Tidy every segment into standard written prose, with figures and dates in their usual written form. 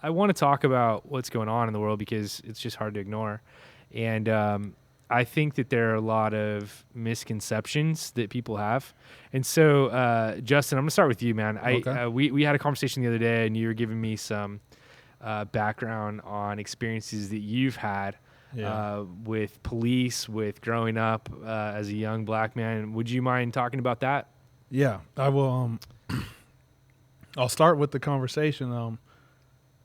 I want to talk about what's going on in the world because it's just hard to ignore. And I think that there are a lot of misconceptions that people have. And so, Justin, I'm going to start with you, man. Okay. We had a conversation the other day, and you were giving me some background on experiences that you've had with police, with growing up as a young black man. Would you mind talking about that? Yeah, I will. I'll start with the conversation.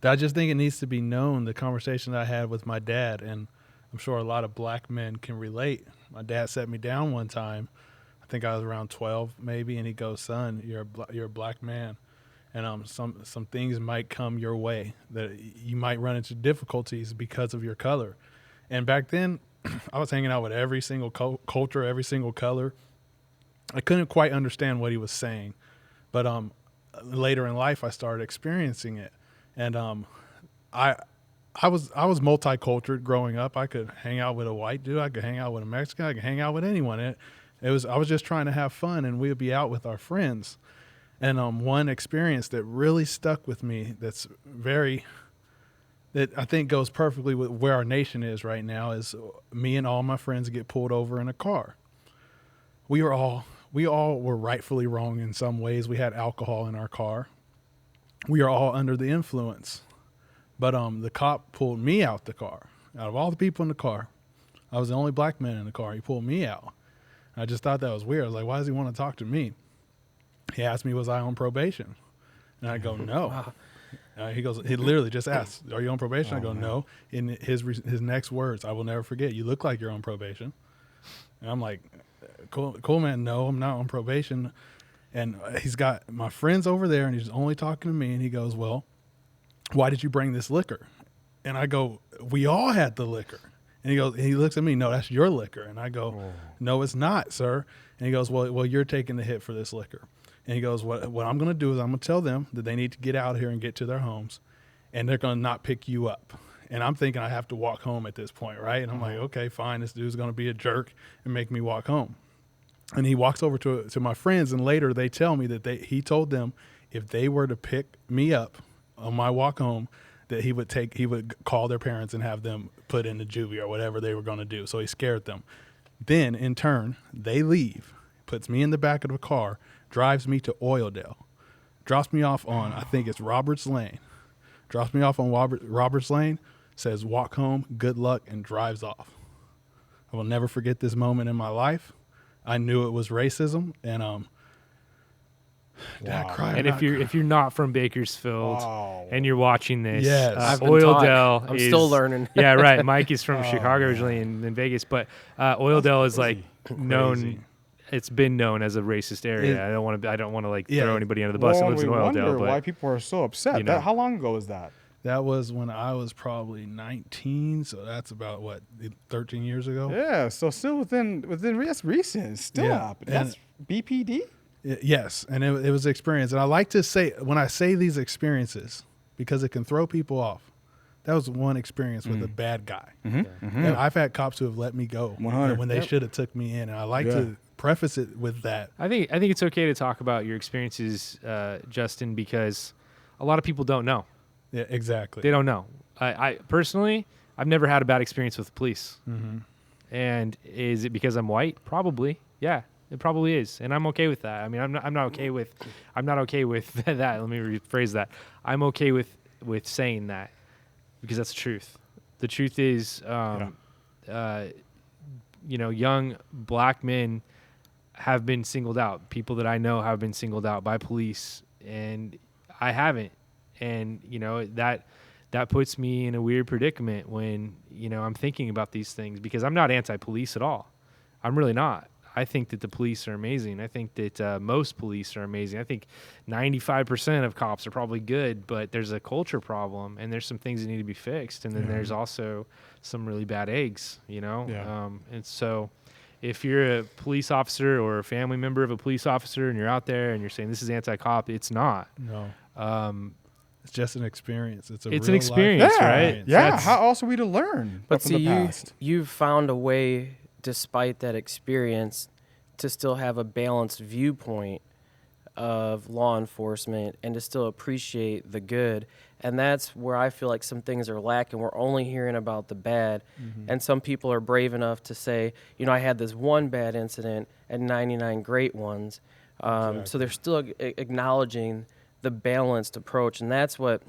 I just think it needs to be known, the conversation that I had with my dad, and I'm sure a lot of black men can relate. My dad sat me down one time. I think I was around 12 maybe, and he goes, "Son, you're a black man, and some things might come your way that you might run into difficulties because of your color." And back then, I was hanging out with every single culture, every single color. I couldn't quite understand what he was saying, but later in life, I started experiencing it, and I was multicultural growing up. I could hang out with a white dude, I could hang out with a Mexican, I could hang out with anyone. I was just trying to have fun, and we would be out with our friends. And one experience that really stuck with me, that I think goes perfectly with where our nation is right now, is me and all my friends get pulled over in a car. We all were rightfully wrong in some ways. We had alcohol in our car. We are all under the influence. But the cop pulled me out the car. Out of all the people in the car, I was the only black man in the car. He pulled me out. I just thought that was weird. I was like, why does he want to talk to me? He asked me, was I on probation? And I go, no. He literally just asked, are you on probation? I go, no. In his next words, I will never forget, you look like you're on probation. And I'm like, cool, man. No, I'm not on probation. And he's got my friends over there, and he's only talking to me. And he goes, well, why did you bring this liquor? And I go, we all had the liquor. And he looks at me, no, that's your liquor. And I go, no, it's not, sir. And he goes, well, you're taking the hit for this liquor. And he goes, what I'm going to do is I'm going to tell them that they need to get out here and get to their homes, and they're going to not pick you up. And I'm thinking I have to walk home at this point, right? And I'm like, okay, fine. This dude's going to be a jerk and make me walk home. And he walks over to my friends, and later they tell me that he told them if they were to pick me up on my walk home, that he would call their parents and have them put in the juvie or whatever they were going to do. So he scared them. Then in turn, they leave, puts me in the back of the car, drives me to Oildale, drops me off on, I think it's Roberts Lane, drops me off on Roberts Lane, says, walk home, good luck, and drives off. I will never forget this moment in my life. I knew it was racism, and did I cry? And if you're not from Bakersfield and you're watching this, yes. Oildale I'm still learning. Yeah, right. Mike is from Chicago originally in Vegas, but Oildale is like known. It's been known as a racist area. I don't want to like throw anybody under the bus that lives in Oildale. Wonder but why people are so upset. You know. How long ago was that? That was when I was probably 19, so that's about 13 years ago. Yeah, so still within that's recent. Still up. That's BPD. Yes, and it was an experience. And I like to say, when I say these experiences, because it can throw people off, that was one experience with a bad guy. And I've had cops who have let me go 100. when they should have took me in. And I like to preface it with that. I think it's okay to talk about your experiences, Justin, because a lot of people don't know. Yeah, exactly. They don't know. I personally, I've never had a bad experience with the police. And is it because I'm white? Probably. Yeah. It probably is, and I'm okay with that. I mean, I'm not okay with that. Let me rephrase that. I'm okay with saying that because that's the truth. The truth is, young black men have been singled out. People that I know have been singled out by police, and I haven't. And that puts me in a weird predicament when I'm thinking about these things, because I'm not anti-police at all. I'm really not. I think that the police are amazing. I think that most police are amazing. I think 95% of cops are probably good, but there's a culture problem, and there's some things that need to be fixed. And then there's also some really bad eggs, and so if you're a police officer or a family member of a police officer and you're out there and you're saying this is anti-cop, it's not. No. It's just an experience. It's an experience, right? Yeah. How else are we to learn but from the past? You've found a way, despite that experience, to still have a balanced viewpoint of law enforcement and to still appreciate the good. And that's where I feel like some things are lacking. We're only hearing about the bad. And some people are brave enough to say, I had this one bad incident and 99 great ones. So they're still acknowledging the balanced approach. And that's what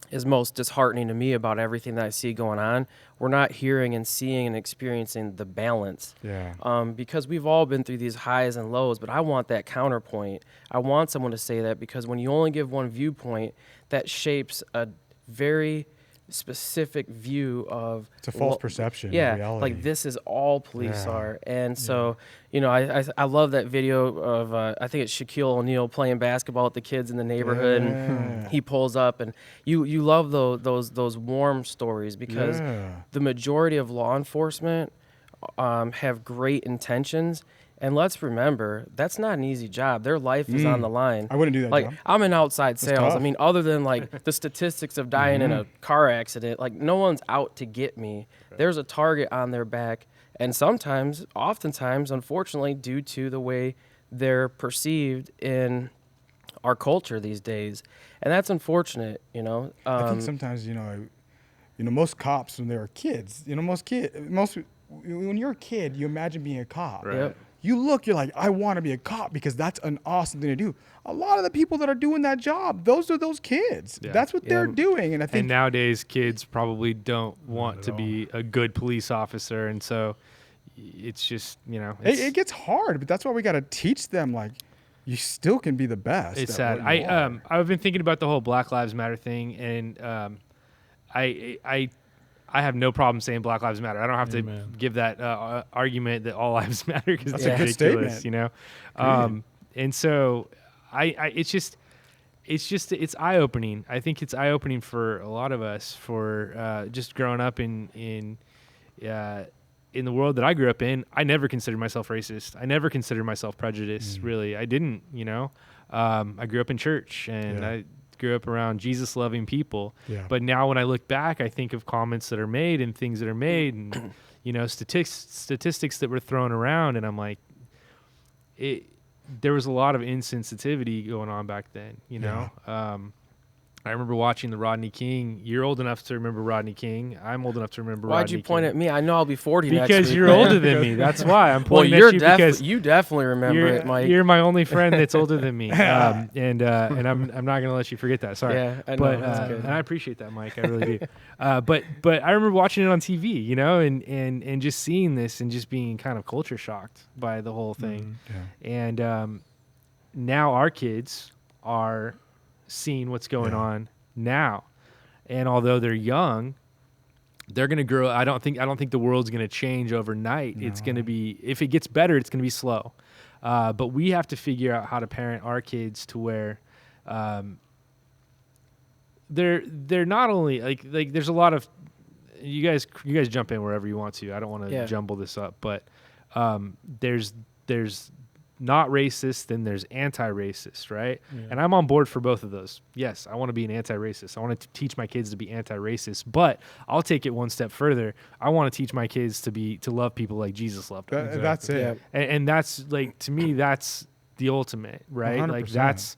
is most disheartening to me about everything that I see going on. We're not hearing and seeing and experiencing the balance. Because we've all been through these highs and lows, but I want that counterpoint. I want someone to say that, because when you only give one viewpoint, that shapes a very specific view of it's a false perception of reality. Like this is all police are. And so I love that video of I think it's Shaquille O'Neal playing basketball with the kids in the neighborhood, and he pulls up, and you love those warm stories, because the majority of law enforcement have great intentions. And let's remember, that's not an easy job. Their life is on the line. I wouldn't do that like, job. I'm in outside sales. tough. I mean, other than like the statistics of dying in a car accident, like no one's out to get me. There's a target on their back. And oftentimes, unfortunately, due to the way they're perceived in our culture these days. And that's unfortunate, I think sometimes, most cops, when they were kids, when you're a kid, you imagine being a cop. Right. Yep. You're like, I want to be a cop because that's an awesome thing to do. A lot of the people that are doing that job, those are those kids. Yeah. That's what they're doing. And I think And nowadays, kids probably don't want to be a good police officer, and so it's just it gets hard, but that's why we got to teach them, like, you still can be the best. It's at sad. what you are. I've been thinking about the whole Black Lives Matter thing, and I have no problem saying Black Lives Matter. I don't have to give that argument that all lives matter, because it's a good ridiculous, statement. And so it's eye opening. I think it's eye opening for a lot of us, for just growing up in the world that I grew up in. I never considered myself racist. I never considered myself prejudiced. Really, I didn't. I grew up in church, and I grew up around Jesus-loving people. But now when I look back, I think of comments that are made and things that are made, and statistics that were thrown around, and I'm like, there was a lot of insensitivity going on back then. I remember watching the Rodney King. You're old enough to remember Rodney King. I'm old enough to remember Rodney Why'd you point King. at me? I know I'll be 40 next Because week, you're man. older than me. That's why I'm Well, pointing at you, because you definitely remember it, Mike. you're my only friend that's older than me, and I'm not gonna let you forget that. Sorry, Yeah, I know. but That's good. and I appreciate that, Mike. I really do. But I remember watching it on TV, and just seeing this and just being kind of culture shocked by the whole thing. And now our kids are seeing what's going on now, and although they're young, they're going to grow. I don't think the world's going to change overnight. It's going to be, if it gets better, it's going to be slow. But we have to figure out how to parent our kids to where they're not only like there's a lot of, you guys jump in wherever you want to. I don't want to jumble this up, but there's not racist, then there's anti-racist, right? And I'm on board for both of those. Yes, I want to be an anti-racist. I want to teach my kids to be anti-racist, but I'll take it one step further. I want to teach my kids to love people like Jesus loved them. That's it. And that's, like, to me, that's the ultimate, right? 100%. Like, that's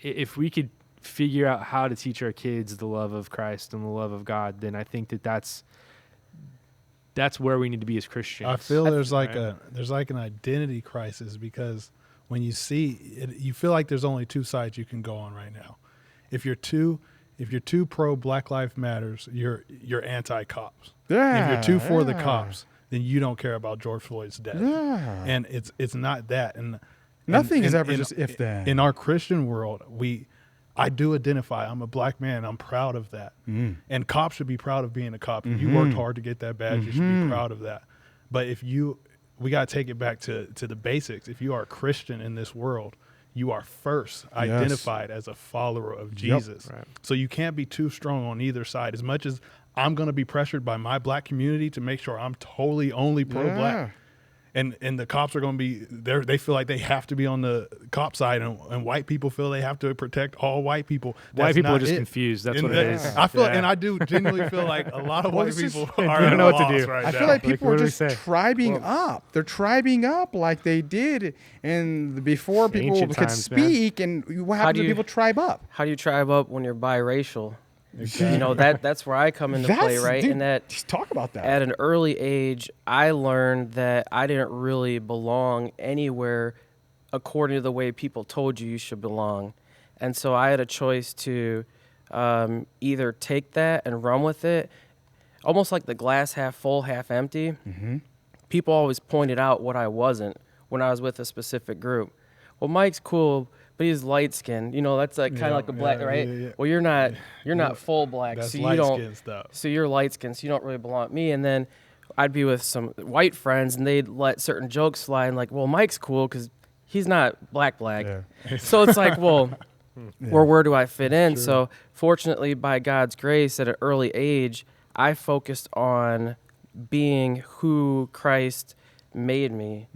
if we could figure out how to teach our kids the love of Christ and the love of God, then I think that's where we need to be as Christians. I feel there's like an identity crisis, because when you see it, you feel like there's only two sides you can go on right now. If you're too pro Black Lives Matters, you're anti-cops. Yeah, if you're too for the cops, then you don't care about George Floyd's death. Yeah. And it's not that. And Nothing is and- ever and- just if then. In our Christian world, I do identify. I'm a black man. I'm proud of that. And cops should be proud of being a cop. If you worked hard to get that badge, you should be proud of that. But we got to take it back to the basics. If you are a Christian in this world, you are first identified as a follower of Jesus. Right. So you can't be too strong on either side. As much as I'm going to be pressured by my black community to make sure I'm totally only pro-black. and the cops are going to be there. They feel like they have to be on the cop side, and white people feel they have to protect all white people. White people not are just it. confused. That's And what it is. I feel, and I do genuinely feel like a lot of white people are don't at know a what to loss do. right I now. feel like people what are do we just say? tribing up. They're tribing up like they did and before people Ancient could times, man. speak. And what happens when people tribe up? How do you tribe up when you're biracial? You know, that's where I come into play, right? Dude, And that just talk about that. at an early age, I learned that I didn't really belong anywhere according to the way people told you should belong. And so I had a choice to either take that and run with it, almost like the glass half full, half empty. Mm-hmm. People always pointed out what I wasn't when I was with a specific group. Well, Mike's cool, but he's light skinned. You know, that's like kind of like a black, right? Yeah. Well, you're not full black, That's so you light don't. skin stuff. So you're light skinned, so you don't really belong with me. And then I'd be with some white friends, and they'd let certain jokes slide, and like, well, Mike's cool because he's not black. Yeah. So it's like, well, Yeah. where do I fit in? So fortunately, by God's grace, at an early age, I focused on being who Christ made me.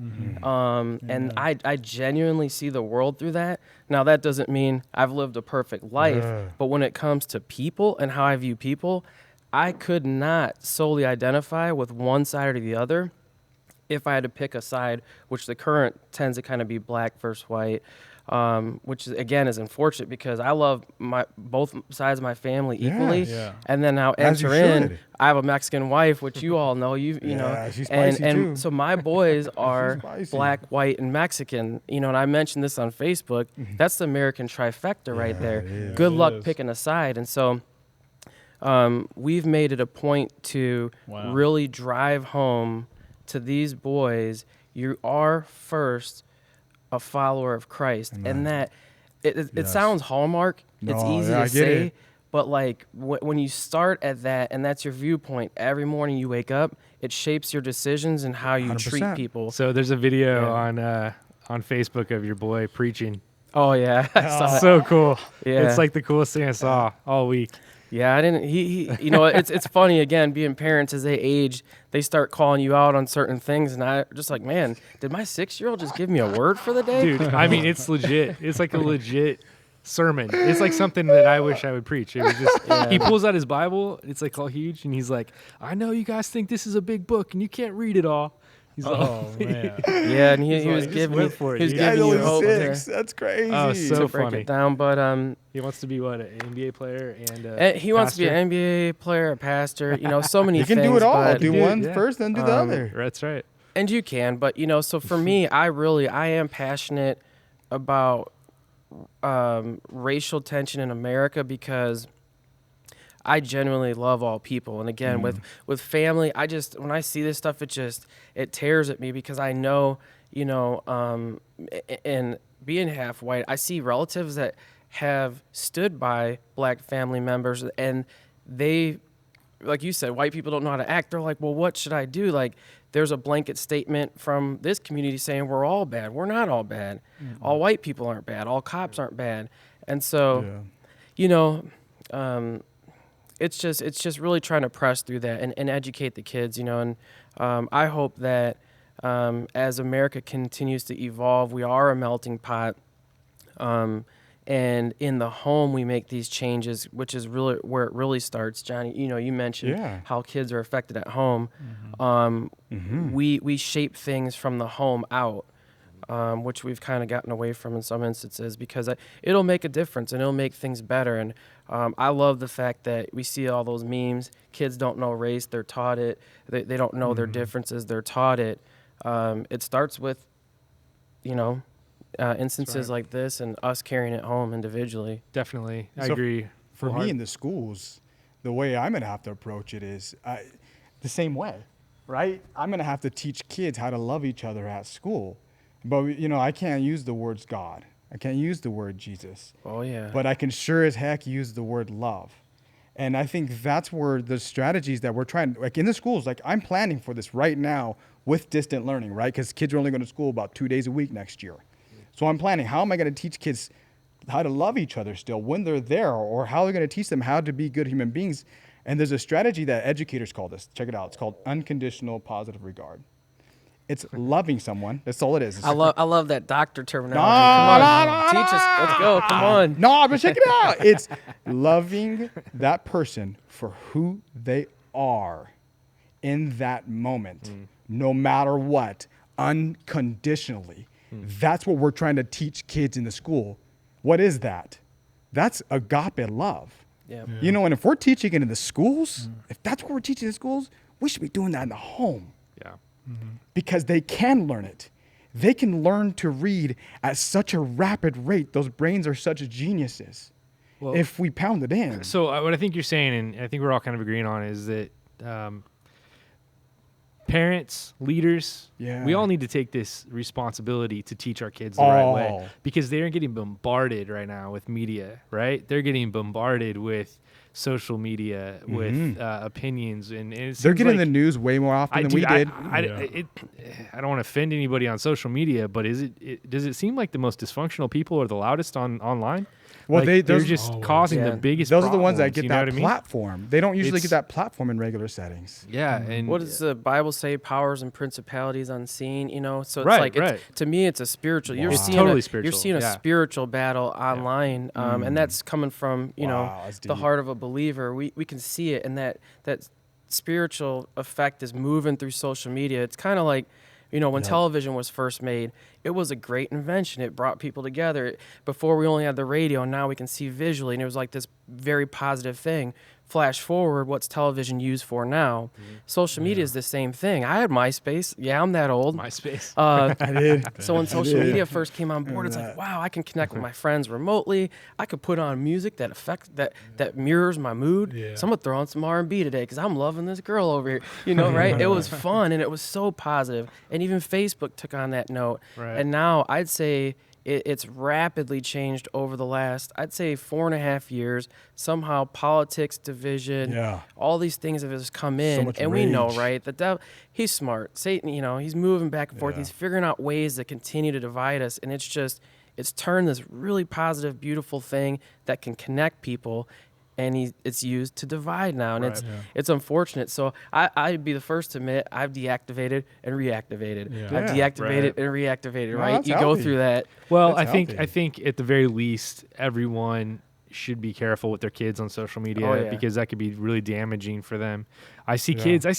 And I genuinely see the world through that. Now, that doesn't mean I've lived a perfect life, but when it comes to people and how I view people, I could not solely identify with one side or the other. If I had to pick a side, which the current tends to kind of be black versus white, which is, again, is unfortunate because I love both sides of my family equally. Yeah. And then now As you enter in, should. I have a Mexican wife, which you all know. You know, Yeah, she's and spicy too. so my boys are spicy. black, white, and Mexican. You know, and I mentioned this on Facebook. That's the American trifecta right there. it is. Good It luck is. picking a side. And so we've made it a point to Wow. really drive home to these boys, you are first a follower of Christ. Amen. And that it Yes. sounds Hallmark. It's No, easy yeah, I to get say, it. but like when you start at that and that's your viewpoint, every morning you wake up, it shapes your decisions and how you treat 100%. people. So there's a video Yeah. on Facebook of your boy preaching. Oh yeah, I saw that. So cool. Yeah. It's like the coolest thing I saw all week. Yeah, I didn't. He you know, it's funny again being parents as they age, they start calling you out on certain things, and I just like, man, did my 6-year-old just give me a word for the day? Dude, I mean, it's legit. It's like a legit sermon. It's like something that I wish I would preach. It was just he pulls out his Bible. It's like all huge, and he's like, "I know you guys think this is a big book, and you can't read it all." He's Oh man. Yeah, and he He's was like, just giving went for it, he was dude. Guy's giving you only hope 6. to That's crazy. Oh, so break funny. it down, but He wants to be what, an NBA player and he wants to be pastor? an NBA player, a pastor, you know, so many You things. can do it all. but- Do do it, one yeah. first, then do the other. That's right. And you can, but you know, so for me, I am passionate about racial tension in America because I genuinely love all people. And again, with family, when I see this stuff, it tears at me because I know, you know, and being half white, I see relatives that have stood by black family members and they, like you said, white people don't know how to act. They're like, well, what should I do? Like, there's a blanket statement from this community saying we're all bad. We're not all bad. All white people aren't bad. All cops aren't bad. And so, you know, it's just really trying to press through that and educate the kids, you know. And I hope that as America continues to evolve, we are a melting pot. And in the home, we make these changes, which is really where it really starts. Johnny, you know, you mentioned how kids are affected at home. We shape things from the home out, which we've kind of gotten away from in some instances because it'll make a difference and it'll make things better. And I love the fact that we see all those memes. Kids don't know race; they're taught it. They don't know their differences; they're taught it. It starts with, you know, instances like this and us carrying it home individually. Definitely. I So agree. For Full me heart. in the schools, the way I'm gonna have to approach it is the same way, right? I'm gonna have to teach kids how to love each other at school, but you know, I can't use the words God. I can't use the word Jesus. Oh yeah. But I can sure as heck use the word love. And I think that's where the strategies that we're trying, like in the schools, like I'm planning for this right now with distant learning, right? Because kids are only going to school about 2 days a week next year. So I'm planning, how am I going to teach kids how to love each other still when they're there? Or how are we going to teach them how to be good human beings? And there's a strategy that educators call this. Check it out. It's called unconditional positive regard. It's loving someone. That's all it is. I love that doctor terminology. No, Come on, teach us. Let's go. Come on. No, but check it out. It's loving that person for who they are in that moment, no matter what, unconditionally. That's what we're trying to teach kids in the school. What is that? That's agape love. Yeah. You know, and if we're teaching it in the schools, if that's what we're teaching in the schools, we should be doing that in the home. Yeah. Because they can learn it. They can learn to read at such a rapid rate. Those brains are such geniuses. Well, if we pound it in. So what I think you're saying, and I think we're all kind of agreeing on, is that parents, leaders, we all need to take this responsibility to teach our kids the right way, because they're getting bombarded right now with media, right? They're getting bombarded with social media, with opinions, and they're getting the news way more often than we did. I don't want to offend anybody on social media, but does it seem like the most dysfunctional people are the loudest online? Well, like they're just causing the biggest Those problems, are the ones that get that I mean? platform. They don't usually get that platform in regular settings. Yeah, and what does the Bible say? Powers and principalities unseen. You know, so it's Right, like to me, it's a spiritual. You're It's seeing totally a, spiritual, You're seeing a spiritual battle online, and that's coming from that's the deep. heart of a believer. We can see it, and that spiritual effect is moving through social media. It's kind of like, when television was first made, it was a great invention. It brought people together. Before we only had the radio, now we can see visually, and it was like this very positive thing. Flash forward, what's television used for now? Social media is the same thing. I had MySpace. Yeah, I'm that old. MySpace. I did. So when social media first came on board, it's like, wow, I can connect with my friends remotely. I could put on music that mirrors my mood. Yeah. So I'm gonna throw on some R&B today because I'm loving this girl over here. Right? It was fun and it was so positive. And even Facebook took on that note. Right. And now I'd say it's rapidly changed over the last, I'd say, 4.5 years. Somehow politics, division, all these things have just come in. much And we know, rage. right? The devil, he's smart. Satan, he's moving back and forth. Yeah. He's figuring out ways to continue to divide us. And it's turned this really positive, beautiful thing that can connect people. And it's used to divide now, and it's unfortunate. So I'd be the first to admit I've deactivated and reactivated. Yeah. I've deactivated and reactivated. No, Right? that's You go healthy. through that. Well, That's I think healthy. at the very least, everyone should be careful with their kids on social media, because that could be really damaging for them. I see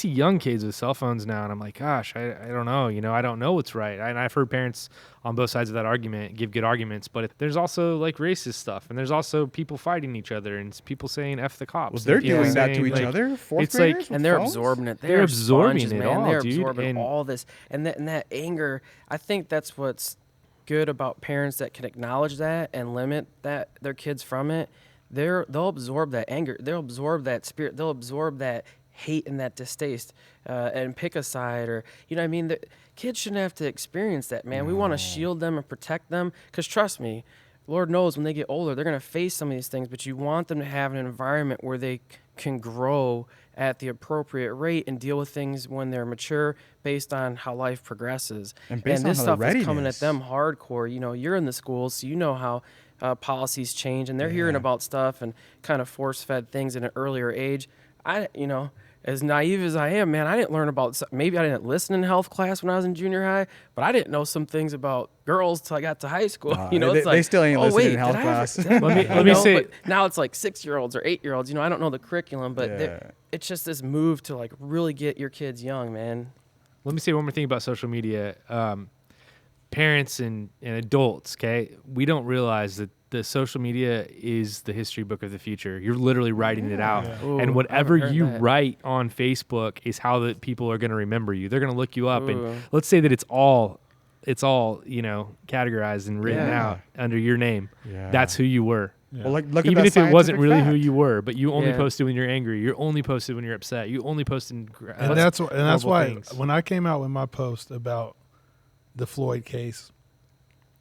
young kids with cell phones now, and I'm like, gosh, I don't know. I don't know what's right. And I've heard parents on both sides of that argument give good arguments, but there's also like racist stuff, and there's also people fighting each other, and people saying F the cops. Well, they're and people doing that to saying, each like, other. Fourth it's like- graders with And they're phones? absorbing it. They're absorbing sponges, it man. all, They're dude, absorbing and- all this, and that anger. I think that's what's good about parents that can acknowledge that and limit their kids from it. They'll absorb that anger. They'll absorb that spirit. They'll absorb that hate and that distaste, and pick a side, or what I mean. The kids shouldn't have to experience that, man. We want to shield them and protect them, because trust me, Lord knows when they get older, they're going to face some of these things, but you want them to have an environment where they can grow at the appropriate rate and deal with things when they're mature based on how life progresses. And based on this how stuff the is coming at readiness. them hardcore. You're in the schools, so you know how policies change, and they're hearing about stuff and kind of force-fed things at an earlier age. As naive as I am, man, I didn't learn about, maybe I didn't listen in health class when I was in junior high, but I didn't know some things about girls till I got to high school. They still ain't listening wait, in health did I ever- class. Let me say, but now it's like 6-year-olds or 8-year-olds. I don't know the curriculum, but it's just this move to like really get your kids young, man. let me say one more thing about social media. Parents and adults, okay, we don't realize that the social media is the history book of the future. You're literally writing it out. Yeah. Ooh, And whatever I haven't you heard that. write on Facebook is how the people are going to remember you. They're going to look you up, Ooh. and let's say that it's all categorized and written Yeah. out under your name. Yeah. That's who you were. Yeah. Well, look Even at if that it wasn't scientific really who fact. you were, but you only Yeah. posted when you're angry. You only posted when you're upset. You only posted. And that's horrible why things. when I came out with my post about the Floyd case,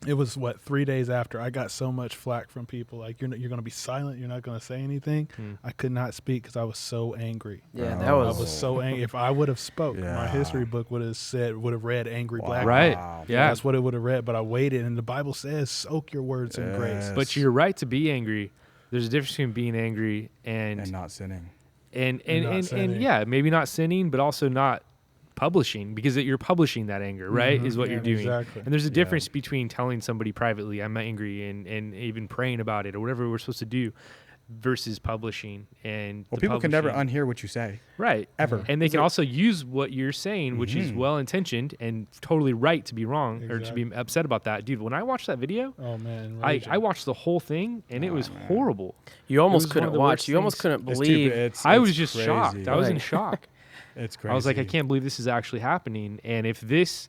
it was 3 days after I got so much flack from people like you're going to be silent, you're not going to say anything. I could not speak because I was so angry. Yeah, Oh. that I was. was so angry. If I would have spoke, Yeah. my history book would have read angry black. Right. Wow. Yeah. That's what it would have read. But I waited, and the Bible says, "Soak your words in grace." Yes. But you're right to be angry. There's a difference between being angry And not sinning. and Not sinning. yeah, maybe not sinning, but also not publishing, because you're publishing that anger, right? Is what you're doing. Exactly. And there's a difference between telling somebody privately, I'm angry, and even praying about it or whatever we're supposed to do, versus publishing. And Well, people can never unhear what you say. Right. Ever. And they can also use what you're saying, which is well-intentioned and totally right to be wrong or to be upset about that. Dude, when I watched that video, Oh man, I watched the whole thing, and it was horrible. You almost was one couldn't of the watch. worst You almost things. couldn't believe. I was just crazy. shocked. I was in Right. shock. It's crazy. I was like, I can't believe this is actually happening. And if this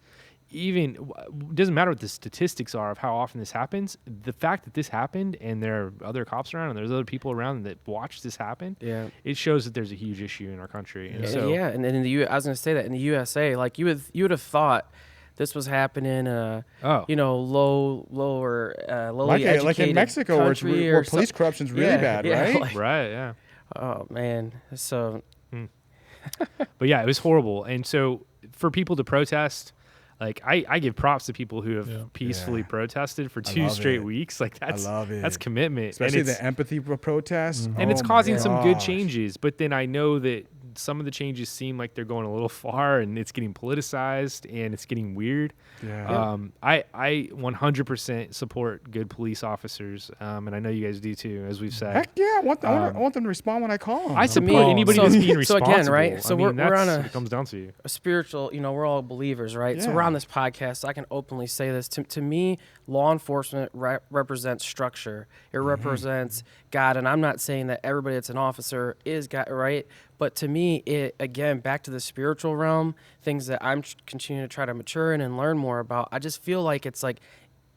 even doesn't matter what the statistics are of how often this happens, the fact that this happened and there are other cops around and there's other people around that watch this happen, it shows that there's a huge issue in our country. And so, and in the I was going to say that in the USA, like you would have thought this was happening, you know, lowly educated like in Mexico, country where police corruption's really bad, right? like- right, yeah. oh man, so But yeah, it was horrible. And so for people to protest, like I give props to people who have peacefully protested for 2 straight weeks. Like that's commitment. Especially and the empathy protest. and it's Oh my causing some good gosh. changes. But then I know that some of the changes seem like they're going a little far, and it's getting politicized and it's getting weird. Yeah. I 100% support good police officers, and I know you guys do too, as we've said. Heck yeah, I want them to respond when I call them. I support anybody that's being so responsible. again, right? So I mean, we're on that's what it comes down to. a spiritual, you know, we're all believers, right? So Yeah. we're on this podcast, so I can openly say this. To me, law enforcement represents structure. It represents God, and I'm not saying that everybody that's an officer is God, right? But to me, it, again, back to the spiritual realm, things that I'm continuing to try to mature in and learn more about, I just feel like it's like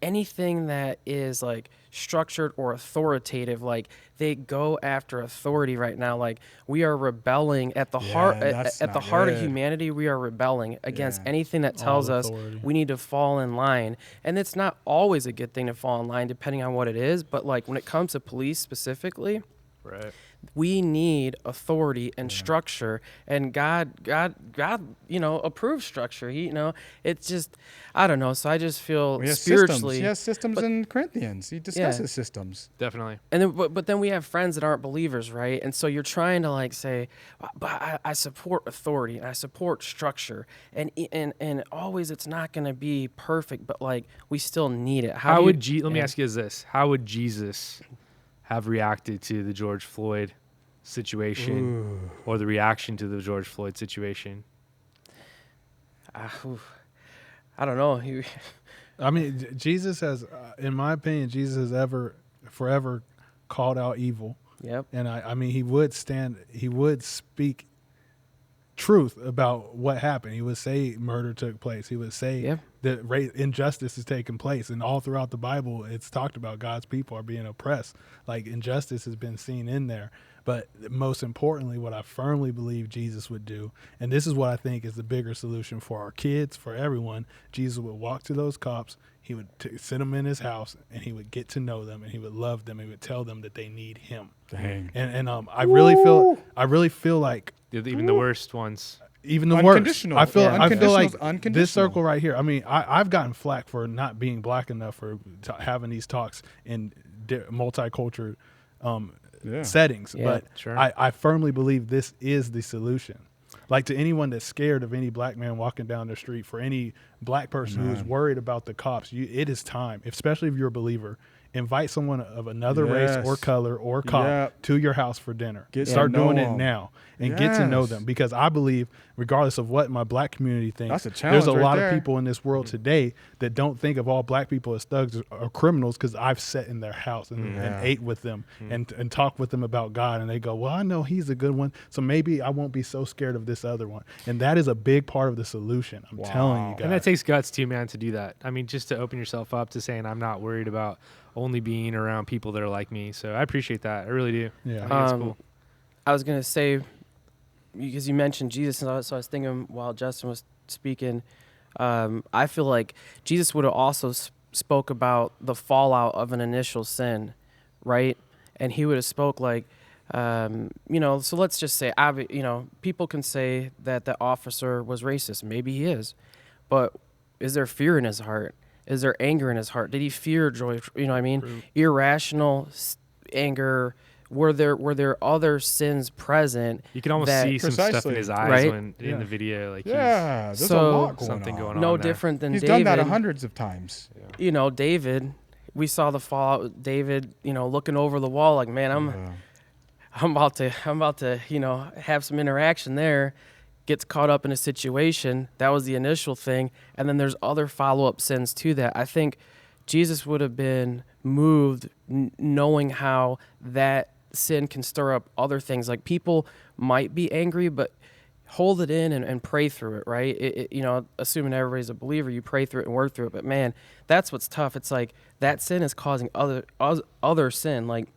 anything that is like structured or authoritative, like they go after authority right now. Like we are rebelling at the heart, that's at the not heart of good. humanity. We are rebelling against anything that All tells us authority. we need to fall in line. And it's not always a good thing to fall in line, depending on what it is. But like when it comes to police specifically, Right. we need authority and structure, and God, you know, approves structure. He, you know, it's just, I don't know. So I just feel We have spiritually, systems. He has systems in Corinthians. He discusses systems. Definitely. and then, but then we have friends that aren't believers, right? And so you're trying to like say, but I support authority and I support structure, and always it's not going to be perfect, but like we still need it. How would let me yeah. ask you this: how would Jesus have reacted to the George Floyd situation, or the reaction to the George Floyd situation? I don't know. I mean, Jesus has, in my opinion, Jesus has forever called out evil. Yep. And I mean, he would speak truth about what happened. He would say murder took place. He would say that injustice is taking place. And all throughout the Bible, it's talked about God's people are being oppressed. Like injustice has been seen in there. But most importantly, what I firmly believe Jesus would do, and this is what I think is the bigger solution for our kids, for everyone, Jesus would walk to those cops, he would sit them in his house, and he would get to know them, and he would love them, and he would tell them that they need him. Dang. And I really feel like Even the worst ones. even the worst. Unconditional. I feel Unconditional like is unconditional. this circle right here. I mean, I've gotten flack for not being black enough for having these talks in multicultural settings, but Sure. I firmly believe this is the solution. Like to anyone that's scared of any black man walking down the street, for any black person who's worried about the cops, it is time, especially if you're a believer, invite someone of another race or color or cop to your house for dinner. Start doing it now and get to know them, because I believe, regardless of what my black community thinks, That's a challenge there's a right lot there. of people in this world today that don't think of all black people as thugs or criminals, because I've sat in their house and ate with them and talked with them about God, and they go, well, I know he's a good one, so maybe I won't be so scared of this other one. And that is a big part of the solution. I'm telling you guys. And that takes guts too, man, to do that. I mean, just to open yourself up to saying I'm not worried about only being around people that are like me. So I appreciate that. I really do. Yeah. I think it's cool. I was going to say, because you mentioned Jesus, and so I was thinking while Justin was speaking, I feel like Jesus would have also spoke about the fallout of an initial sin, right? And he would have spoke like, you know, so let's just say, you know, people can say that the officer was racist. Maybe he is. But is there fear in his heart? Is there anger in his heart? Did he fear joy? You know what I mean? True. Irrational anger were there other sins present? You can almost that- see some stuff in Precisely. his eyes Right? when in Yeah. the video. Like Yeah, there's a So- lot going something on. going on. No there. different than He's David. done that hundreds of times. You know, David. We saw the fallout with David. You know, looking over the wall, like, man, I'm about to, you know, have some interaction there. Gets caught up in a situation. That was the initial thing. And then there's other follow-up sins to that. I think Jesus would have been moved knowing how that sin can stir up other things. Like, people might be angry, but hold it in and pray through it, right? You know, assuming everybody's a believer, you pray through it and work through it. But man, that's what's tough. It's like that sin is causing other sin, like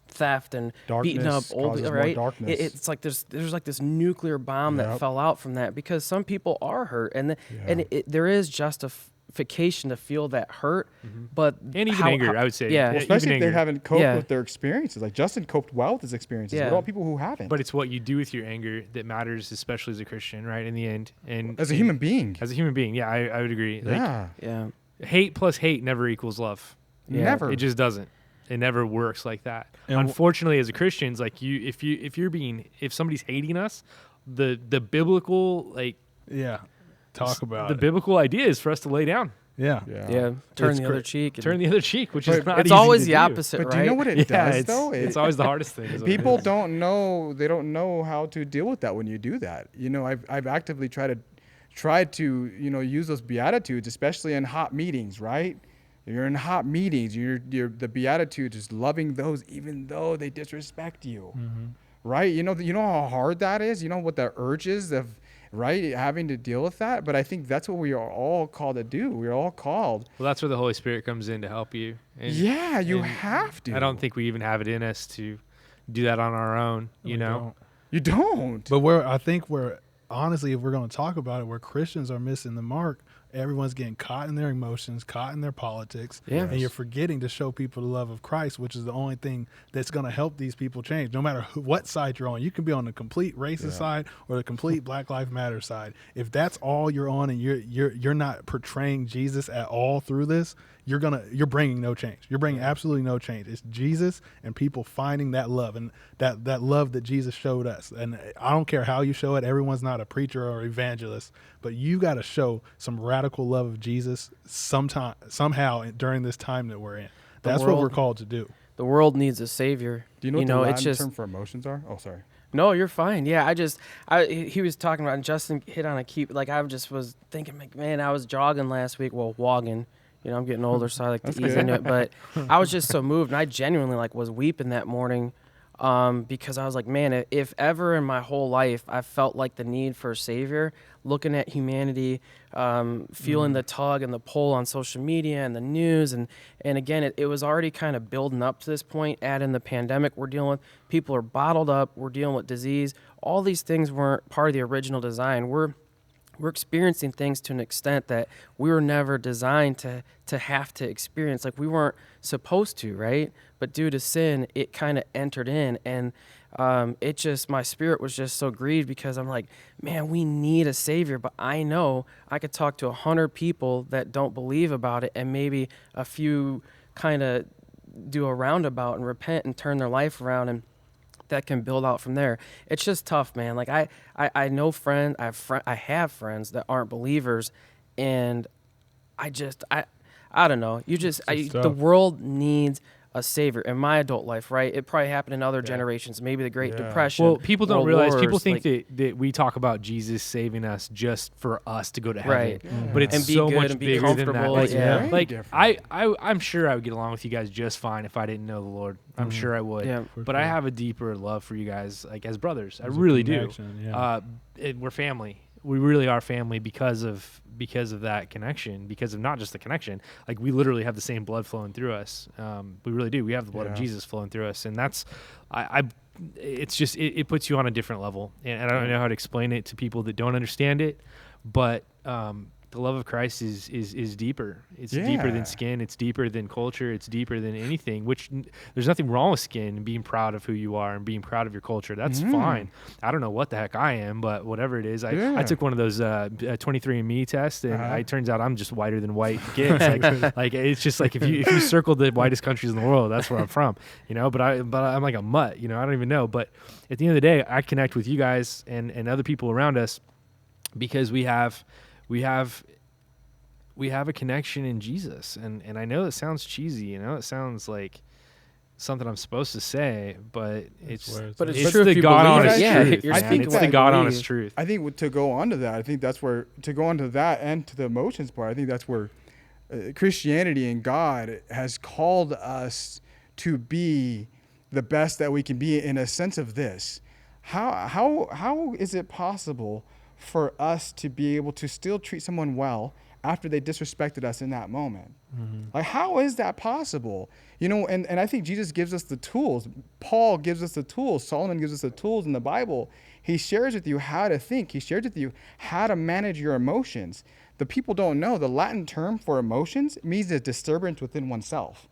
theft and beating up Darkness old, causes more right? darkness. It's like there's like this nuclear bomb that Yep. fell out from that, because some people are hurt, and Yeah. there is justification to feel that hurt, but And even anger, I would say. yeah. Yeah, Well, Especially if even they anger. haven't coped Yeah. with their experiences. Like Justin coped well with his experiences. Yeah. What about people who haven't? But it's what you do with your anger that matters, especially as a Christian, right? In the end, and as a human being. as a human being, yeah, I would agree. Like, Yeah. yeah, hate plus hate never equals love. Yeah. Never. It just doesn't. It never works like that. And Unfortunately, as a Christians, like if somebody's hating us, the biblical Talk about the it. biblical idea is for us to lay down, Yeah. yeah. Turn It's the cra- other cheek. and- turn the other cheek, which is But not it's easy always to the do. opposite, But right? do you know what it Yeah, does though? it's always the hardest thing. is what it People is. don't know. They don't know how to deal with that when you do that. You know, I've actively tried to use those beatitudes, especially in hot meetings, right? You're in hot meetings. You're the beatitude is loving those even though they disrespect you, right? You know how hard that is. You know what the urge is of, right, having to deal with that. But I think that's what we are all called to do. We're all called. Well, that's where the Holy Spirit comes in to help you. And, Yeah, you and have to. I don't think we even have it in us to do that on our own. You We know, don't. You don't. But I think honestly, if we're going to talk about it, where Christians are missing the mark, everyone's getting caught in their emotions, caught in their politics, Yeah. and you're forgetting to show people the love of Christ, which is the only thing that's going to help these people change. No matter what side you're on, you can be on the complete racist side or the complete Black Lives Matter side. If that's all you're on, and you're not portraying Jesus at all through this, you're bringing no change. You're bringing absolutely no change. It's Jesus and people finding that love, and that love that Jesus showed us. And I don't care how you show it. Everyone's not a preacher or evangelist, but you got to show some radical love of Jesus somehow during this time that we're in. That's what we're world- called to do. The world needs a savior. Do you know what the it's Latin just term for emotions are? Oh, sorry. no. You're fine. Yeah, he was talking about, and Justin hit on a key. Like, I just was thinking, like, man, I was jogging last week. Well, wogging. You know, I'm getting older, so I like to That's ease good. into it. But I was just so moved, and I genuinely was weeping that morning, because I was like, man, if ever in my whole life I felt like the need for a savior, looking at humanity, feeling the tug and the pull on social media and the news, and again, it was already kind of building up to this point. Add in the pandemic we're dealing with, people are bottled up, we're dealing with disease. All these things weren't part of the original design. We're experiencing things to an extent that we were never designed to have to experience. Like, we weren't supposed to, right? But due to sin, it kind of entered in, and my spirit was just so grieved, because I'm like, man, we need a savior. But I know I could talk to 100 people that don't believe about it, and maybe a few kind of do a roundabout and repent and turn their life around, and that can build out from there. It's just tough, man. Like, I know friends, I have friends that aren't believers, and I don't know. The tough. world needs a savior. In my adult life, right? It probably happened in other generations, maybe the Great Yeah. Depression. well, people don't World realize. People Wars, think like- that we talk about Jesus saving us just for us to go to heaven, Right. but it's And be so good much and be bigger than that. comfortable, Like, yeah. Very like different. I'm sure I would get along with you guys just fine if I didn't know the Lord. I'm sure I would. Yeah. For But I sure. have a deeper love for you guys, like as brothers. I There's a really do. connection, yeah. We're family. We really are family because of that connection, because of not just the connection. Like, we literally have the same blood flowing through us. We really do. We have the blood of Yeah. Jesus flowing through us, and that's it's just it puts you on a different level. And I don't know how to explain it to people that don't understand it, but the love of Christ is deeper. It's Yeah. deeper than skin. It's deeper than culture. It's deeper than anything, which there's nothing wrong with skin and being proud of who you are and being proud of your culture. That's fine. I don't know what the heck I am, but whatever it is. I took one of those 23andMe tests, and it turns out I'm just whiter than white gets. Like it's just like if you circle the whitest countries in the world, that's where I'm from, you know, but I'm like a mutt, you know, I don't even know. But at the end of the day, I connect with you guys and other people around us because we have a connection in Jesus. And I know it sounds cheesy, you know, it sounds like something I'm supposed to say, but it's true the if you God believe honest it. Yeah, truth. you're Man. speaking It's what the you God believe. honest truth. I think to go on to that, I think that's where, to go on to that and to the emotions part, I think that's where Christianity and God has called us to be the best that we can be in a sense of this. How is it possible for us to be able to still treat someone well after they disrespected us in that moment? Like, how is that possible? You know, and I think Jesus gives us the tools. Paul gives us the tools. Solomon gives us the tools in the Bible. He shares with you how to think. He shares with you how to manage your emotions. The people don't know the Latin term for emotions means a disturbance within oneself.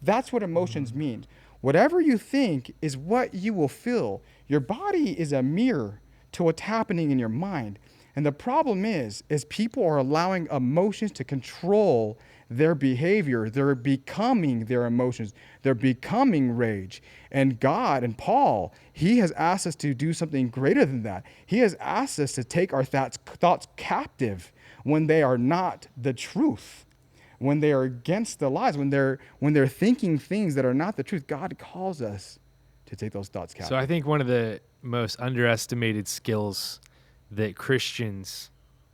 That's what emotions mean. Whatever you think is what you will feel. Your body is a mirror to what's happening in your mind. And the problem is people are allowing emotions to control their behavior. They're becoming their emotions. They're becoming rage. And God and Paul, he has asked us to do something greater than that. He has asked us to take our thoughts captive when they are not the truth, when they are against the lies, when they're thinking things that are not the truth. God calls us to take those thoughts captive. So I think one of the most underestimated skills that Christians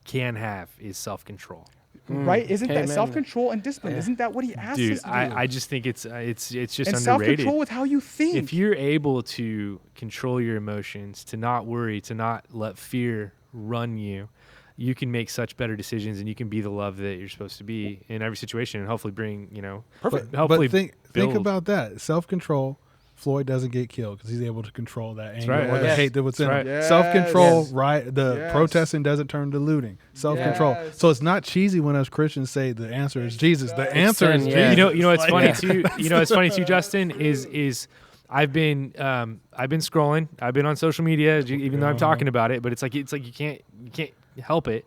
can have is self-control. Right? Isn't that Amen. self-control and discipline? Yeah. Isn't that what he asks Dude, us to do? I just think it's just and underrated. self-control with how you think. If you're able to control your emotions, to not worry, to not let fear run you, you can make such better decisions, and you can be the love that you're supposed to be in every situation, and hopefully bring, you know, hopefully But think build. about that. Self-control. Floyd doesn't get killed because he's able to control that anger right. or the Yes. hate that was in That's him. right. Yes. Self-control, Yes. right? The Yes. protesting doesn't turn to looting. Self-control. Yes. So it's not cheesy when us Christians say the answer is Jesus. The answer sin, is yeah. Jesus. You know what's Like- funny too. You know what's funny too, Justin, is I've been scrolling. I've been on social media, even though I'm talking about it. But it's like you can't help it.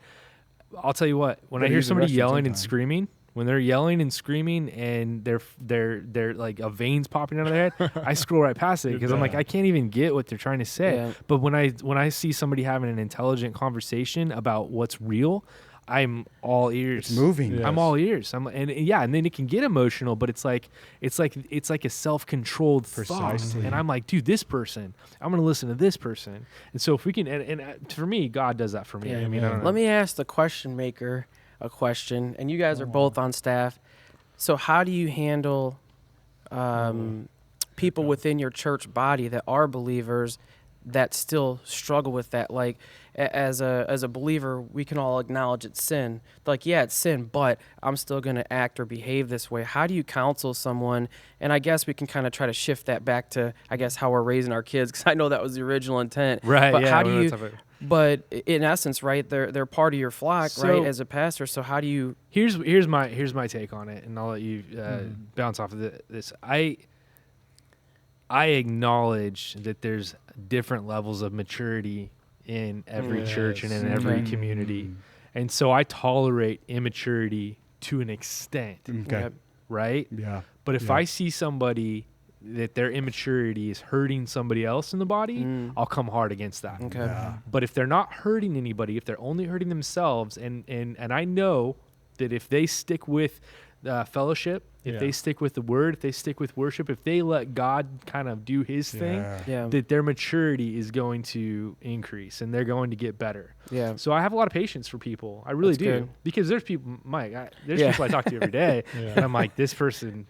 I'll tell you what. When I Gotta hear use the somebody restroom yelling and sometime. screaming, when they're yelling and screaming and they're like a veins popping out of their head, I scroll right past it because I'm like, I can't even get what they're trying to say. Yeah. But when I see somebody having an intelligent conversation about what's real, I'm all ears. It's moving. Yeah. I'm all ears. And then it can get emotional, but it's like a self-controlled thought. Precisely. And I'm like, dude, this person, I'm gonna listen to this person. And so if we can, and for me, God does that for me. Yeah. I mean, I don't know. Let me ask the question maker a question, and you guys are both on staff. So how do you handle people within your church body that are believers that still struggle with that? Like, as a believer, we can all acknowledge it's sin. Like, yeah, it's sin, but I'm still going to act or behave this way. How do you counsel someone? And I guess we can kind of try to shift that back to, I guess, how we're raising our kids, because I know that was the original intent. Right, But yeah, how we do don't you? talk about- But in essence, right, they're part of your flock, So- right, as a pastor. So how do you? Here's my take on it, and I'll let you bounce off of this. I acknowledge that there's different levels of maturity in every church and in every Okay. community, and so I tolerate immaturity to an extent, Okay. Yep. right? Yeah. But if Yeah. I see somebody that their immaturity is hurting somebody else in the body, I'll come hard against that. Okay. Yeah. But if they're not hurting anybody, if they're only hurting themselves, and I know that if they stick with fellowship, if Yeah. they stick with the word, if they stick with worship, if they let God kind of do his thing, Yeah. Yeah. that their maturity is going to increase and they're going to get better. Yeah. So I have a lot of patience for people. I really That's do. good. Because there's people, Mike, there's Yeah. people I talk to every day, Yeah. and I'm like, this person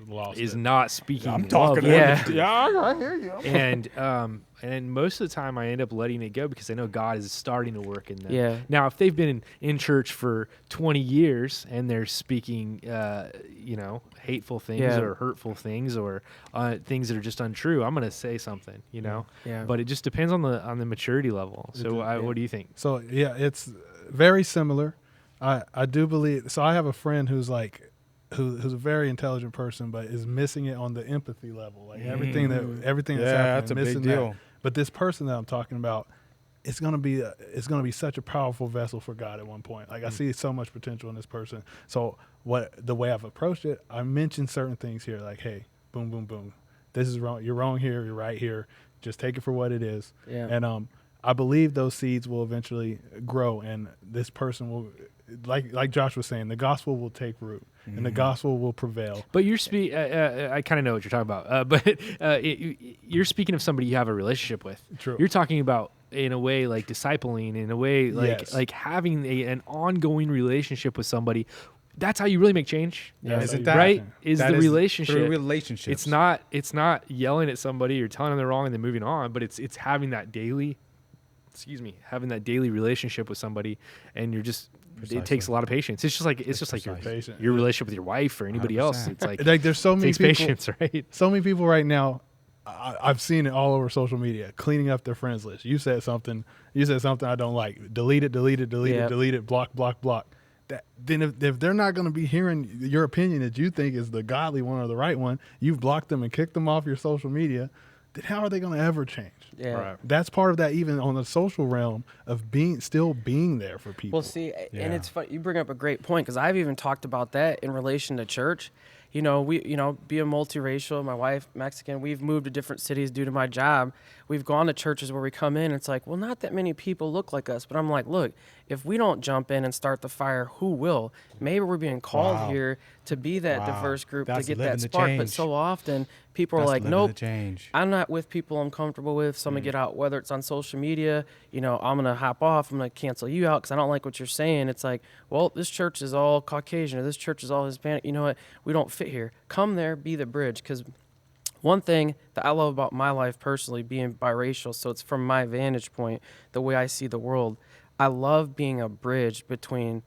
Lost is it. not speaking I'm love talking. into Yeah. me. Yeah, I hear you. And most of the time I end up letting it go because I know God is starting to work in them. Yeah. Now, if they've been in church for 20 years and they're speaking, hateful things Yeah. or hurtful things or things that are just untrue, I'm going to say something, Yeah. But it just depends on the maturity level. So, what do you think? So yeah, it's very similar. I do believe. So I have a friend who's like, who's a very intelligent person, but is missing it on the empathy level. Like everything that's happening, that's a big missing deal. that. But this person that I'm talking about, it's gonna be such a powerful vessel for God at one point. Like I see so much potential in this person. So the way I've approached it, I mentioned certain things here, like, hey, boom, boom, boom, this is wrong. You're wrong here. You're right here. Just take it for what it is. Yeah. And I believe those seeds will eventually grow, and this person will, like Josh was saying, the gospel will take root, and the gospel will prevail. But you're I kind of know what you're talking about. But you're speaking of somebody you have a relationship with. True. You're talking about, in a way, like discipling, in a way, like Yes. like having an ongoing relationship with somebody. That's how you really make change. Yeah, Isn't that- right? Is that the relationship. through relationships. It's not yelling at somebody or telling them they're wrong and then moving on, but it's having that daily relationship with somebody, and you're just it takes a lot of patience. It's just like Patient. your relationship with your wife or anybody else. 100%. It's like Like there's so it many takes people, patience, right? so many people right now. I've seen it all over social media, cleaning up their friends list. You said something I don't like. Delete it, Yep. delete it, block. Then if they're not going to be hearing your opinion that you think is the godly one or the right one, you've blocked them and kicked them off your social media, then how are they going to ever change? Yeah. Right. That's part of that, even on the social realm of still being there for people. Well, see, and it's fun. You bring up a great point, because I've even talked about that in relation to church. Being multiracial, my wife Mexican, we've moved to different cities due to my job. We've gone to churches where we come in, it's like, well, not that many people look like us. But I'm like, look, if we don't jump in and start the fire, who will? Maybe we're being called Wow. here to be that Wow. diverse group, That's to get living that the spark. But change. so often people are That's like, living the nope, change. I'm not with people I'm comfortable with, so I'm going to get out, whether it's on social media, I'm going to hop off, I'm going to cancel you out because I don't like what you're saying. It's like, well, this church is all Caucasian, or this church is all Hispanic. You know what? We don't fit here. Come there, be the bridge. Because one thing that I love about my life personally, being biracial, so it's from my vantage point, the way I see the world, I love being a bridge between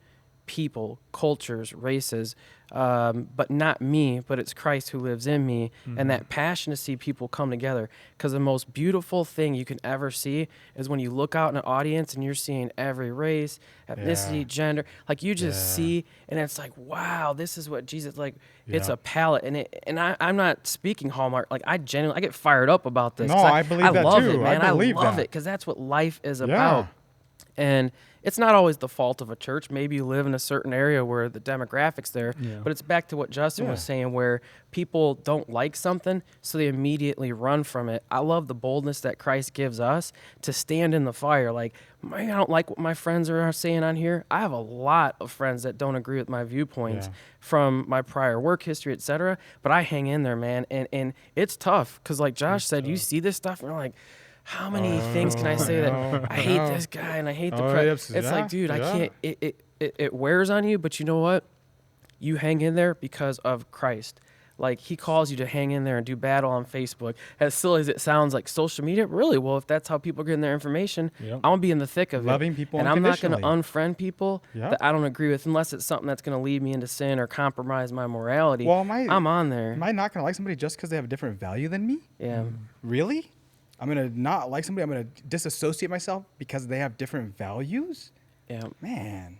people, cultures, races, but not me, but it's Christ who lives in me, and that passion to see people come together. Because the most beautiful thing you can ever see is when you look out in an audience and you're seeing every race, ethnicity, Yeah. gender, like you just see, and it's like, wow, this is what Jesus, like, it's a palette. And I'm not speaking Hallmark, like I get fired up about this. No, 'cause I believe that love too. it, man. I believe love that. it, because that's what life is about. And it's not always the fault of a church. Maybe you live in a certain area where the demographics there, Yeah. but it's back to what Justin was saying, where people don't like something, so they immediately run from it. I love the boldness that Christ gives us to stand in the fire. Like, I don't like what my friends are saying on here. I have a lot of friends that don't agree with my viewpoints from my prior work history, etc. But I hang in there, man, and it's tough because, like Josh said, you see this stuff and you're like, how many things can I say that I hate this guy and I hate the press? It's like, dude, I can't. It wears on you, but you know what? You hang in there because of Christ. Like, he calls you to hang in there and do battle on Facebook. As silly as it sounds, like social media, really, well, if that's how people are getting their information, I'm going to be in the thick of Loving it. people and I'm not going to unconditionally. unfriend people Yep. that I don't agree with, unless it's something that's going to lead me into sin or compromise my morality. Well, I'm on there. Am I not going to like somebody just because they have a different value than me? Yeah. Really? I'm going to not like somebody. I'm going to disassociate myself because they have different values? Yeah. Man.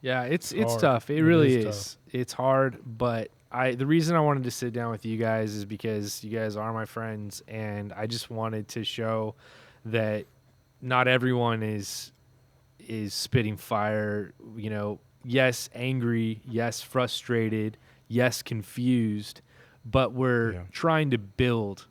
Yeah, it's hard. tough. It It really is is. It's hard, but the reason I wanted to sit down with you guys is because you guys are my friends, and I just wanted to show that not everyone is spitting fire. Yes, angry. Yes, frustrated. Yes, confused. But we're trying to build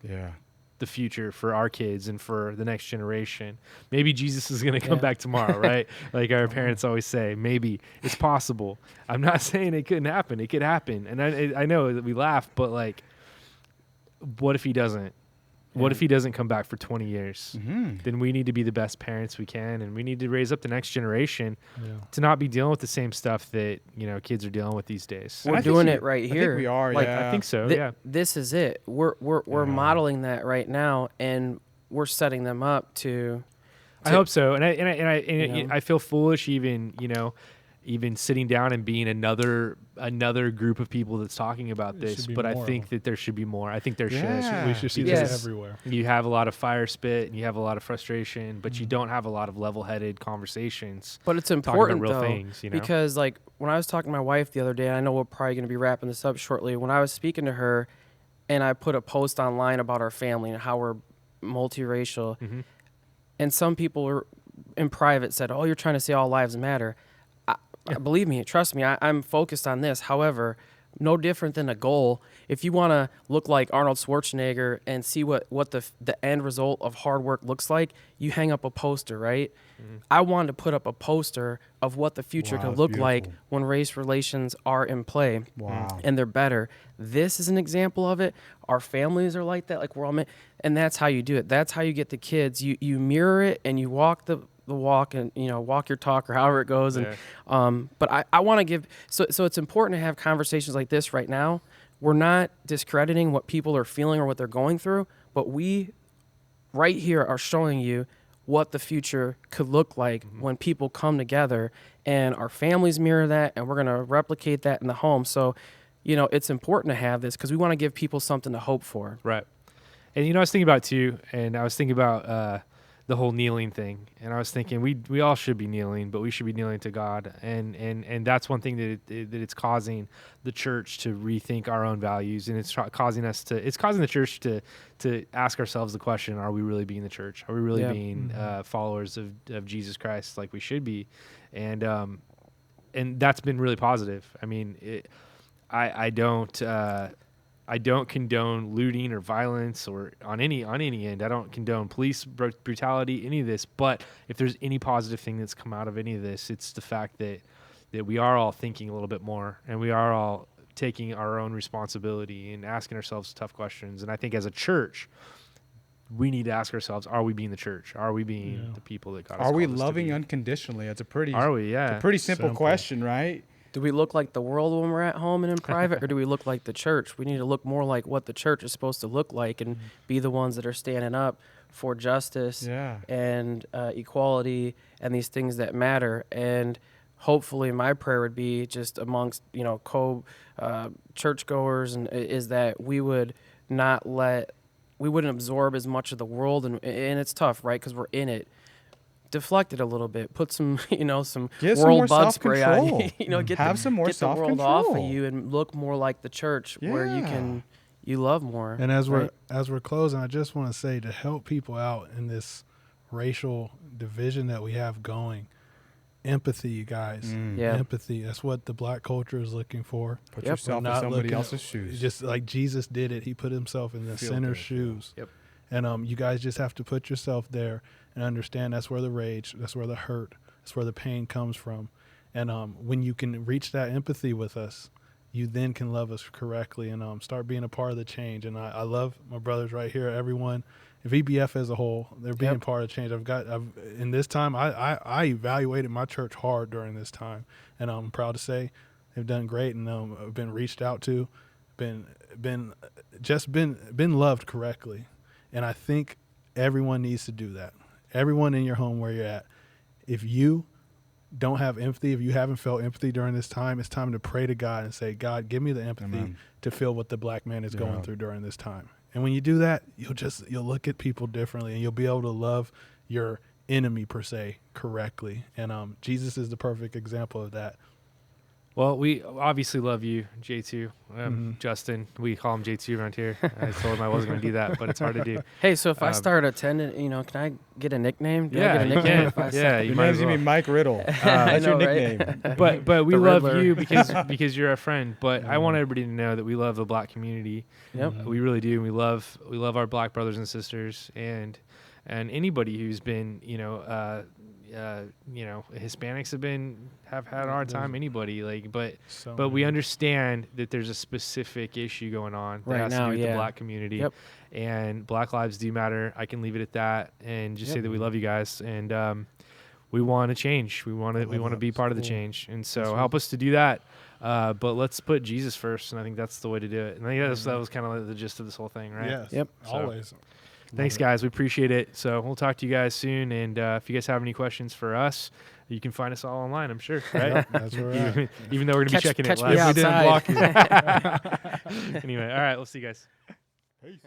Yeah. the future for our kids and for the next generation. Maybe Jesus is going to come back tomorrow, right? Like our parents always say, maybe it's possible. I'm not saying it couldn't happen. It could happen. And I know that we laugh, but like, what if he doesn't? What if he doesn't come back for 20 years? Then we need to be the best parents we can, and we need to raise up the next generation to not be dealing with the same stuff that kids are dealing with these days. We're doing it right I here. think we are, Like, yeah. I think so. This is it. We're modeling that right now, and we're setting them up to. I hope so, and I feel foolish even even sitting down and being another group of people that's talking about There this. should be But I more of think them. that there should be more. I think there Yeah. We should see Yes. that everywhere. you have a lot of fire spit and you have a lot of frustration, but Mm-hmm. you don't have a lot of level-headed conversations. But it's Talking about important real though, things, you know? because like when I was talking to my wife the other day, I know we're probably going to be wrapping this up shortly. When I was speaking to her, and I put a post online about our family and how we're multiracial, Mm-hmm. and some people were in private said, "Oh, you're trying to say all lives matter." Believe me, trust me, I'm focused on this. However, no different than a goal. If you want to look like Arnold Schwarzenegger and see what the end result of hard work looks like, you hang up a poster, right? I wanted to put up a poster of what the future Wow, could that's look like beautiful. when race relations are in play. Wow. And they're better. This is an example of it. Our families are like that, like we're all and that's how you do it. That's how you get the kids. You mirror it and you walk the walk and walk your talk or however it goes. Yeah. And but I want to give so it's important to have conversations like this right now. We're not discrediting what people are feeling or what they're going through, but we right here are showing you what the future could look like when people come together, and our families mirror that, and we're going to replicate that in the home. So, it's important to have this because we want to give people something to hope for. Right. And I was thinking about too, and I was thinking about the whole kneeling thing, and I was thinking we all should be kneeling, but we should be kneeling to God, and that's one thing that it's causing the church to rethink our own values, and it's causing the church to ask ourselves the question: are we really being the church? Are we really Yeah. being followers of Jesus Christ like we should be? And that's been really positive. I mean, I don't condone looting or violence or on any end. I don't condone police brutality, any of this. But if there's any positive thing that's come out of any of this, it's the fact that we are all thinking a little bit more, and we are all taking our own responsibility and asking ourselves tough questions. And I think as a church, we need to ask ourselves: are we being the church? Are we being the people that God has Are we called us to loving be? unconditionally? It's a pretty Are we? Yeah. it's a pretty simple Simple. question, right? Do we look like the world when we're at home and in private, or do we look like the church? We need to look more like what the church is supposed to look like and be the ones that are standing up for justice Yeah. and equality and these things that matter. And hopefully my prayer would be just amongst, churchgoers is that we would we wouldn't absorb as much of the world. And it's tough, right? Because we're in it. Deflect it a little bit. Put some, some Get some world more bug spray on you. self-control. Get Have some more get the world off of self-control. you and look more like the church, where Yeah. you love more. And as right? we're closing, I just want to say, to help people out in this racial division that we have going, empathy, you guys. Yeah. Empathy. That's what the black culture is looking for. Put Yep. yourself in Not somebody looking- else's shoes. Just like Jesus did it. He put himself in the Feel sinner's good, shoes. Yep. And you guys just have to put yourself there and understand that's where the rage, that's where the hurt, that's where the pain comes from. And when you can reach that empathy with us, you then can love us correctly and start being a part of the change. And I love my brothers right here, everyone, VBF as a whole. They're being Yep. part of change. In this time, I evaluated my church hard during this time, and I'm proud to say they've done great, and I've been reached out to, been loved correctly. And I think everyone needs to do that. Everyone in your home where you're at. If you don't have empathy, if you haven't felt empathy during this time, it's time to pray to God and say, God, give me the empathy Amen. to feel what the black man is going Yeah. through during this time. And when you do that, you'll look at people differently, and you'll be able to love your enemy per se correctly. And Jesus is the perfect example of that. Well, we obviously love you, J2. Mm-hmm. Justin, we call him J2 around here. I told him I wasn't going to do that, but it's hard to do. Hey, so if I Um, start attending, can I get a nickname? Do I Yeah, get a you nickname can. if I Yeah, start? you Your might name's as gonna well. be Mike Riddle. I That's your know, right? nickname. But we The love Riddler. you because you're a friend. But I want everybody to know that we love the black community. Yep. We really do. We love our black brothers and sisters, and anybody who's been Hispanics have had a hard time. Anybody but we understand that there's a specific issue going on that Right has now, to do with yeah. the black community. Yep. And Black lives do matter. I can leave it at that and just Yep. say that we love you guys, and we want to change. We want to be part of the Cool. change, and so help us to do that. But let's put Jesus first, and I think that's the way to do it. And I think that was kind of the gist of this whole thing, right? Yes, Yep. So, always. Thanks, guys. We appreciate it. So we'll talk to you guys soon. And if you guys have any questions for us, You can find us all online, I'm sure, right? Yep, that's where we're at. Even though we're going to be checking it catch me live. We didn't outside. block you. Anyway, all right, we'll see you guys. Peace.